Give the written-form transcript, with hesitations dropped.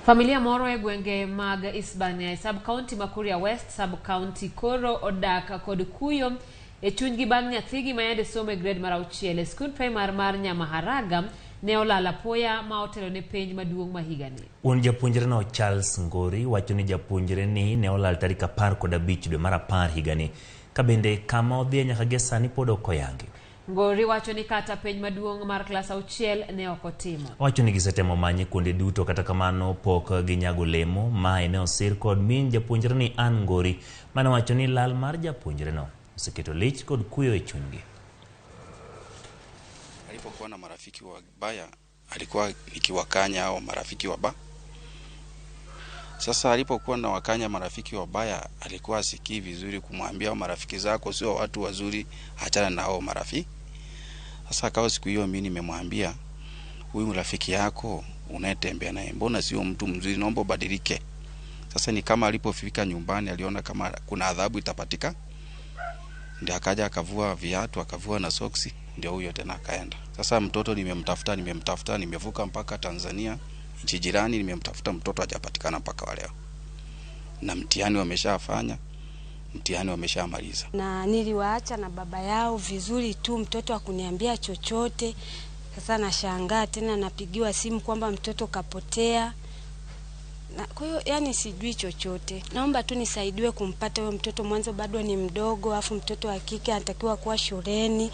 Familia moro e gwenge mag Isbania, sub-county Makuria West, sub-county Koro, Odak kod Kuyo e chunygi bang' nyathigi mayande somo e grade mar 6 e skul primar mar Nyamaharaga ne olala poya ma otelo ne penj maduong' ma higani. Un japuonjre no Charles Ngori wacho ni japuonjre ni ne olal tarik 15 dwe mar 10 higani ka bende kama odhie nyaka gi sani pod ok oyangi. Ngori wacho ni kata penj maduong' mar klas 6 ne ok otimo. Wacho ni gisetemo manye kuonde duto kata kamano pok ginyago lemo. Mae ne osir kod min japuonjre ni Ann Ngori mane wacho ni lal mar japuonjre no oseketo lich kod kuyo e chunygi. Alipokuwa na marafiki wabaya alikuwa nikiwakanya hao marafiki wabaya. Sasa alipokuwa na wakanya marafiki wabaya alikuwa sikii vizuri kumwambia marafiki zako sio watu wazuri, achana na hao marafiki. Sasa akawa siku hiyo mimi nimemwambia huyu rafiki yako unayetembea naye mbona sio mtu mzuri, naomba badilike. Sasa ni kama alipofika nyumbani aliona kama kuna adhabu itapatika, ndio akaja akavua viatu akavua na soksi, ndio huyo tena akaenda. Sasa mtoto nimemtafuta nimevuka mpaka Tanzania nchi jirani, nimemtafuta mtoto hajapatikana mpaka wa leo. Na mtihani wameshafanya, mtihani wameshamaliza. Na niliwaacha na baba yao vizuri tu, mtoto hakuniambia chochote. Sasa nashangaa tena napigiwa simu kwamba mtoto kapotea. Na kwa hiyo yani sijui chochote. Naomba tu nisaidiwe kumpata huyo mtoto, mwanzo bado ni mdogo, afu mtoto wa kike anatakiwa kuwa shuleni.